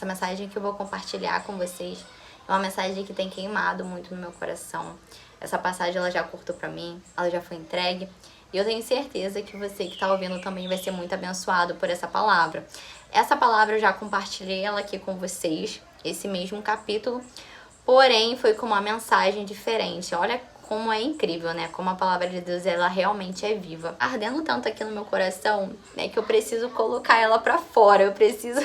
Essa mensagem que eu vou compartilhar com vocês é uma mensagem que tem queimado muito no meu coração. Essa passagem ela já cortou pra mim, ela já foi entregue. E eu tenho certeza que você que tá ouvindo também vai ser muito abençoado por essa palavra. Essa palavra eu já compartilhei ela aqui com vocês, esse mesmo capítulo. Porém, foi com uma mensagem diferente. Olha como é incrível, né? Como a palavra de Deus, ela realmente é viva. Ardendo tanto aqui no meu coração, né? Que eu preciso colocar ela pra fora. Eu preciso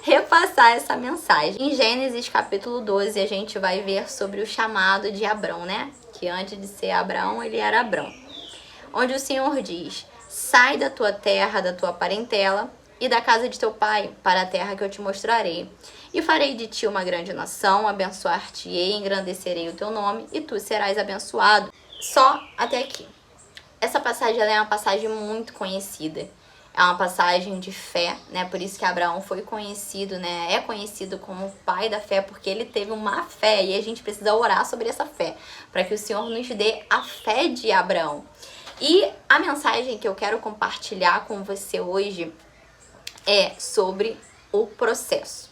repassar essa mensagem. Em Gênesis capítulo 12, a gente vai ver sobre o chamado de Abrão, né? Que antes de ser Abraão, ele era Abrão. Onde o Senhor diz: sai da tua terra, da tua parentela e da casa de teu pai, para a terra que eu te mostrarei. E farei de ti uma grande nação, abençoar-te-ei, engrandecerei o teu nome, e tu serás abençoado. Só até aqui. Essa passagem ela é uma passagem muito conhecida. É uma passagem de fé, né? Por isso que Abraão foi conhecido, né? É conhecido como o pai da fé, porque ele teve uma fé. E a gente precisa orar sobre essa fé, para que o Senhor nos dê a fé de Abraão. E a mensagem que eu quero compartilhar com você hoje é sobre o processo.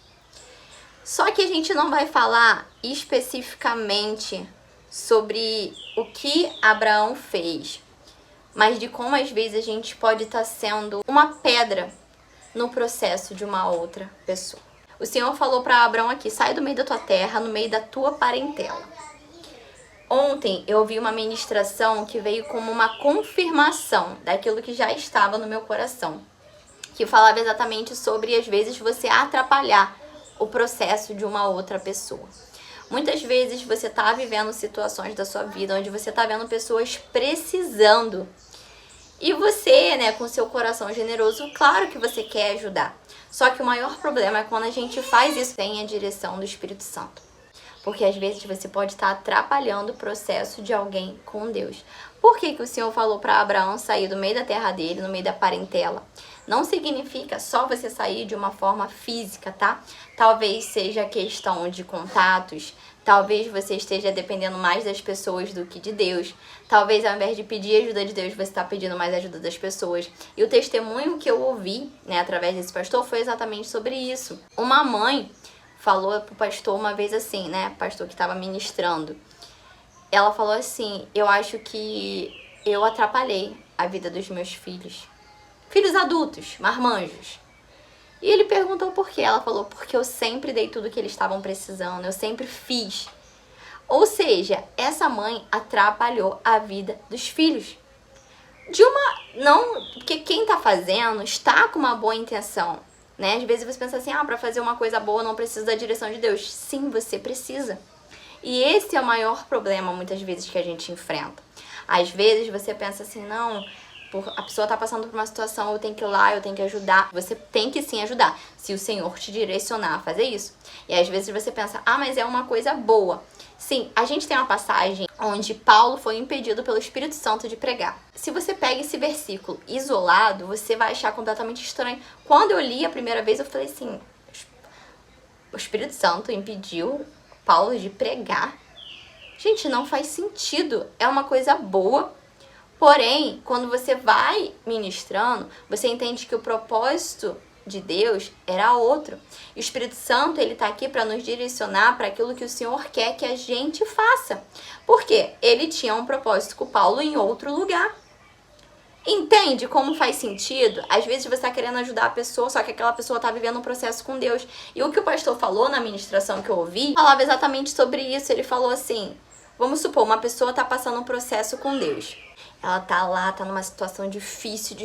Só que a gente não vai falar especificamente sobre o que Abraão fez, mas de como às vezes a gente pode estar sendo uma pedra no processo de uma outra pessoa. O Senhor falou para Abraão aqui: sai do meio da tua terra, no meio da tua parentela. Ontem eu ouvi uma ministração que veio como uma confirmação daquilo que já estava no meu coração, que falava exatamente sobre, às vezes, você atrapalhar o processo de uma outra pessoa. Muitas vezes você está vivendo situações da sua vida onde você está vendo pessoas precisando. E você, né, com seu coração generoso, claro que você quer ajudar. Só que o maior problema é quando a gente faz isso sem a direção do Espírito Santo. Porque às vezes você pode estar atrapalhando o processo de alguém com Deus. Por que que o Senhor falou para Abraão sair do meio da terra dele, no meio da parentela? Não significa só você sair de uma forma física, tá? Talvez seja questão de contatos, talvez você esteja dependendo mais das pessoas do que de Deus. Talvez ao invés de pedir ajuda de Deus, você está pedindo mais ajuda das pessoas. E o testemunho que eu ouvi, né, através desse pastor, foi exatamente sobre isso. Uma mãe falou pro pastor uma vez assim, né, pastor que estava ministrando. Ela falou assim: eu acho que eu atrapalhei a vida dos meus filhos. Filhos adultos, marmanjos. E ele perguntou por quê. Ela falou: porque eu sempre dei tudo que eles estavam precisando, eu sempre fiz. Ou seja, essa mãe atrapalhou a vida dos filhos. Porque quem tá fazendo está com uma boa intenção, né? Às vezes você pensa assim: pra fazer uma coisa boa não precisa da direção de Deus. Sim, você precisa. E esse é o maior problema, muitas vezes, que a gente enfrenta. Às vezes você pensa assim: não, a pessoa tá passando por uma situação, eu tenho que ir lá, eu tenho que ajudar. Você tem que sim ajudar, se o Senhor te direcionar a fazer isso. E às vezes você pensa: mas é uma coisa boa. Sim, a gente tem uma passagem onde Paulo foi impedido pelo Espírito Santo de pregar. Se você pega esse versículo isolado, você vai achar completamente estranho. Quando eu li a primeira vez, eu falei assim: o Espírito Santo impediu Paulo de pregar? Gente, não faz sentido. É uma coisa boa. Porém, quando você vai ministrando, você entende que o propósito de Deus era outro. E o Espírito Santo, ele tá aqui para nos direcionar para aquilo que o Senhor quer que a gente faça. Por quê? Ele tinha um propósito com Paulo em outro lugar. Entende como faz sentido? Às vezes você está querendo ajudar a pessoa, só que aquela pessoa está vivendo um processo com Deus. E o que o pastor falou na ministração que eu ouvi, falava exatamente sobre isso. Ele falou assim: vamos supor, uma pessoa está passando um processo com Deus. Ela tá lá, tá numa situação difícil.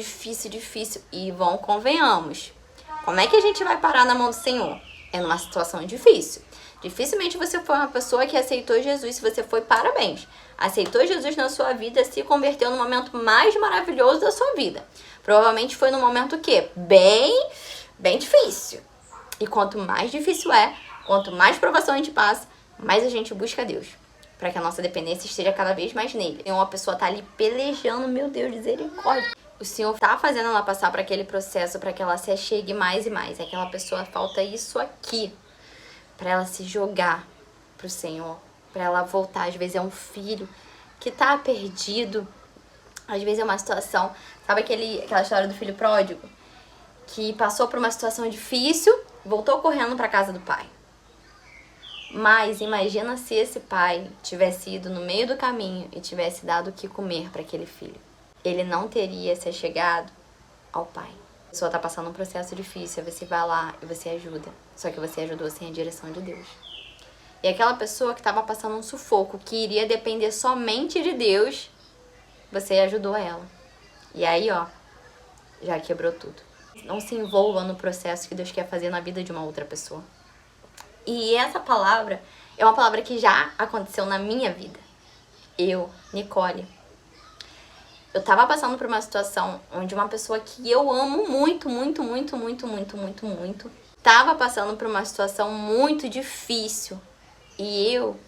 E convenhamos. Como é que a gente vai parar na mão do Senhor? É numa situação difícil. Dificilmente você foi uma pessoa que aceitou Jesus. Se você foi, parabéns. Aceitou Jesus na sua vida, se converteu no momento mais maravilhoso da sua vida. Provavelmente foi no momento o quê? Bem difícil. E quanto mais difícil quanto mais provação a gente passa, mais a gente busca Deus, para que a nossa dependência esteja cada vez mais nele. E uma pessoa tá ali pelejando, meu Deus, misericórdia. O Senhor tá fazendo ela passar por aquele processo para que ela se achegue mais e mais. Aquela pessoa, falta isso aqui para ela se jogar pro Senhor, para ela voltar. Às vezes é um filho que tá perdido. Às vezes é uma situação, sabe aquela história do filho pródigo? Que passou por uma situação difícil, voltou correndo para casa do pai. Mas imagina se esse pai tivesse ido no meio do caminho e tivesse dado o que comer para aquele filho. Ele não teria se chegado ao pai. A pessoa está passando um processo difícil, você vai lá e você ajuda. Só que você ajudou sem a direção de Deus. E aquela pessoa que estava passando um sufoco, que iria depender somente de Deus, você ajudou ela. E aí, ó, já quebrou tudo. Não se envolva no processo que Deus quer fazer na vida de uma outra pessoa. E essa palavra é uma palavra que já aconteceu na minha vida. Eu, Nicole, eu tava passando por uma situação onde uma pessoa que eu amo muito, tava passando por uma situação muito difícil. E eu,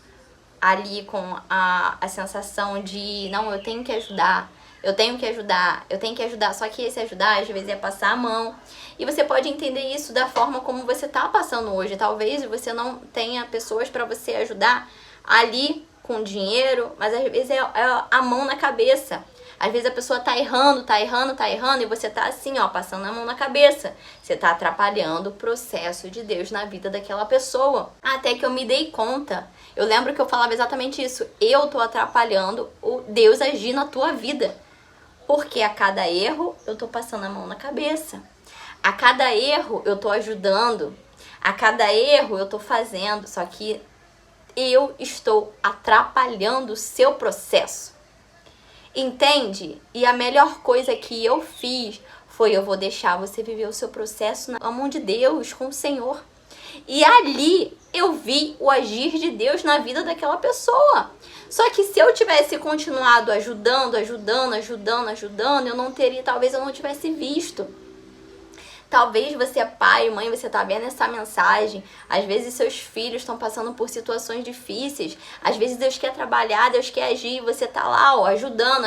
ali com a sensação de, não, eu tenho que ajudar, só que esse ajudar às vezes é passar a mão. E você pode entender isso da forma como você tá passando hoje. Talvez você não tenha pessoas para você ajudar ali com dinheiro, mas às vezes é a mão na cabeça. Às vezes a pessoa tá errando e você tá assim, ó, passando a mão na cabeça. Você tá atrapalhando o processo de Deus na vida daquela pessoa. Até que eu me dei conta. Eu lembro que eu falava exatamente isso. Eu tô atrapalhando o Deus agir na tua vida. Porque a cada erro eu tô passando a mão na cabeça. A cada erro eu tô ajudando. A cada erro eu tô fazendo. Só que eu estou atrapalhando o seu processo. Entende? E a melhor coisa que eu fiz foi eu vou deixar você viver o seu processo na mão de Deus, com o Senhor. E ali eu vi o agir de Deus na vida daquela pessoa. Só que se eu tivesse continuado ajudando, talvez eu não tivesse visto. Talvez você é pai, mãe, você tá vendo essa mensagem. Às vezes seus filhos estão passando por situações difíceis. Às vezes Deus quer trabalhar, Deus quer agir. Você tá lá, ó, ajudando,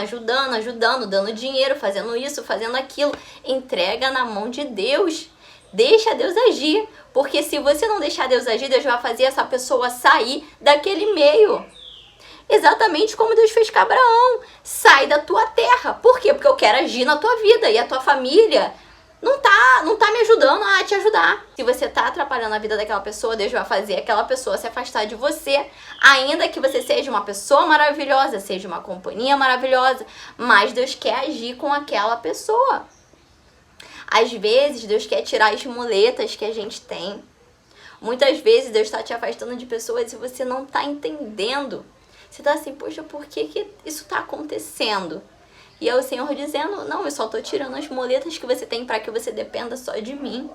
dando dinheiro, fazendo isso, fazendo aquilo. Entrega na mão de Deus. Deixa Deus agir. Porque se você não deixar Deus agir, Deus vai fazer essa pessoa sair daquele meio. Exatamente como Deus fez com Abraão. Sai da tua terra. Por quê? Porque eu quero agir na tua vida. E a tua família não tá me ajudando a te ajudar. Se você tá atrapalhando a vida daquela pessoa, Deus vai fazer aquela pessoa se afastar de você. Ainda que você seja uma pessoa maravilhosa, seja uma companhia maravilhosa, mas Deus quer agir com aquela pessoa. Às vezes, Deus quer tirar as muletas que a gente tem. Muitas vezes, Deus tá te afastando de pessoas e você não tá entendendo. Você tá assim, poxa, por que isso tá acontecendo? E é o Senhor dizendo, não, eu só tô tirando as muletas que você tem para que você dependa só de mim.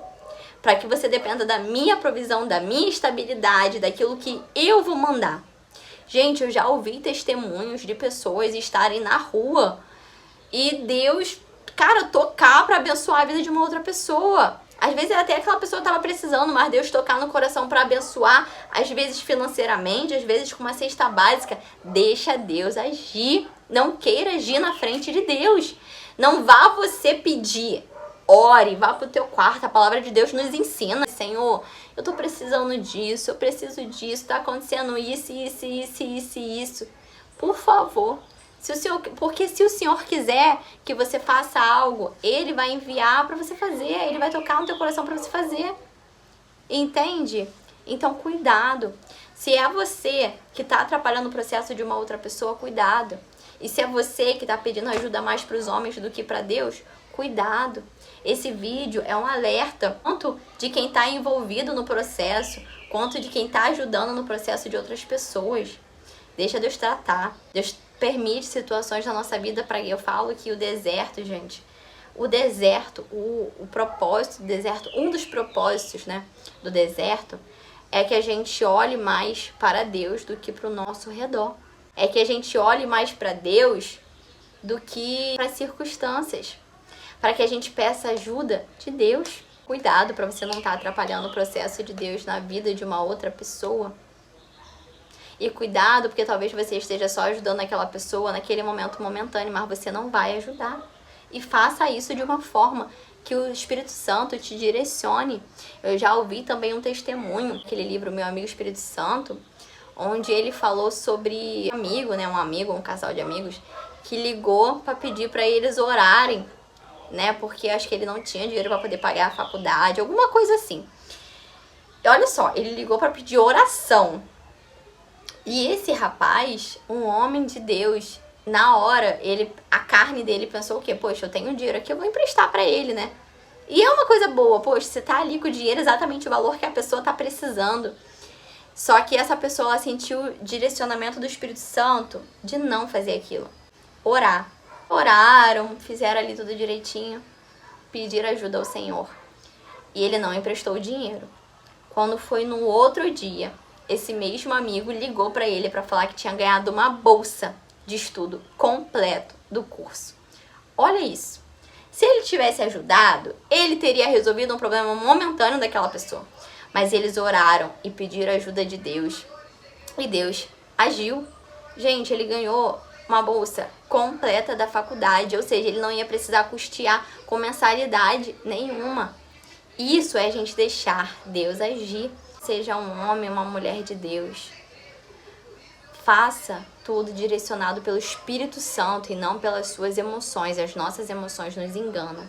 Para que você dependa da minha provisão, da minha estabilidade, daquilo que eu vou mandar. Gente, eu já ouvi testemunhos de pessoas estarem na rua e Deus, cara, tocar para abençoar a vida de uma outra pessoa. Às vezes até aquela pessoa estava precisando, mas Deus tocar no coração para abençoar, às vezes financeiramente, às vezes com uma cesta básica. Deixa Deus agir. Não queira agir na frente de Deus. Não vá você pedir. Ore, vá pro teu quarto. A palavra de Deus nos ensina. Senhor, eu tô precisando disso, eu preciso disso, tá acontecendo isso. Por favor. Porque se o Senhor quiser que você faça algo, Ele vai enviar para você fazer. Ele vai tocar no teu coração para você fazer. Entende? Então, cuidado. Se é você que tá atrapalhando o processo de uma outra pessoa, cuidado. E se é você que tá pedindo ajuda mais para os homens do que para Deus, cuidado. Esse vídeo é um alerta, tanto de quem tá envolvido no processo, quanto de quem tá ajudando no processo de outras pessoas. Deixa Deus tratar. Deus permite situações na nossa vida para... Eu falo que o deserto, gente, o deserto, o propósito do deserto, um dos propósitos, né, do deserto é que a gente olhe mais para Deus do que para o nosso redor. É que a gente olhe mais para Deus do que para as circunstâncias. Para que a gente peça ajuda de Deus. Cuidado para você não estar atrapalhando o processo de Deus na vida de uma outra pessoa. E cuidado, porque talvez você esteja só ajudando aquela pessoa naquele momento momentâneo, mas você não vai ajudar. E faça isso de uma forma que o Espírito Santo te direcione. Eu já ouvi também um testemunho, aquele livro Meu Amigo Espírito Santo, onde ele falou sobre um casal de amigos, que ligou para pedir para eles orarem, né? Porque acho que ele não tinha dinheiro para poder pagar a faculdade, alguma coisa assim. olha só, ele ligou para pedir oração. E esse rapaz, um homem de Deus, na hora, a carne dele pensou o quê? Poxa, eu tenho dinheiro aqui, eu vou emprestar para ele, né? E é uma coisa boa, poxa, você tá ali com o dinheiro, exatamente o valor que a pessoa tá precisando. Só que essa pessoa, ela sentiu o direcionamento do Espírito Santo de não fazer aquilo. Orar. Oraram, fizeram ali tudo direitinho, pediram ajuda ao Senhor. E ele não emprestou o dinheiro. Quando foi no outro dia, esse mesmo amigo ligou para ele para falar que tinha ganhado uma bolsa de estudo completo do curso. Olha isso. Se ele tivesse ajudado, ele teria resolvido um problema momentâneo daquela pessoa. Mas eles oraram e pediram ajuda de Deus. E Deus agiu. Gente, ele ganhou uma bolsa completa da faculdade. Ou seja, ele não ia precisar custear com mensalidade nenhuma. Isso é a gente deixar Deus agir. Seja um homem, uma mulher de Deus. Faça tudo direcionado pelo Espírito Santo e não pelas suas emoções. As nossas emoções nos enganam.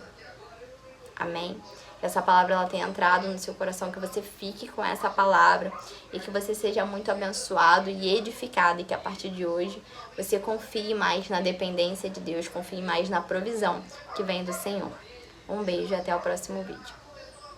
Amém? Que essa palavra ela tenha entrado no seu coração, que você fique com essa palavra e que você seja muito abençoado e edificado e que a partir de hoje você confie mais na dependência de Deus, confie mais na provisão que vem do Senhor. Um beijo e até o próximo vídeo.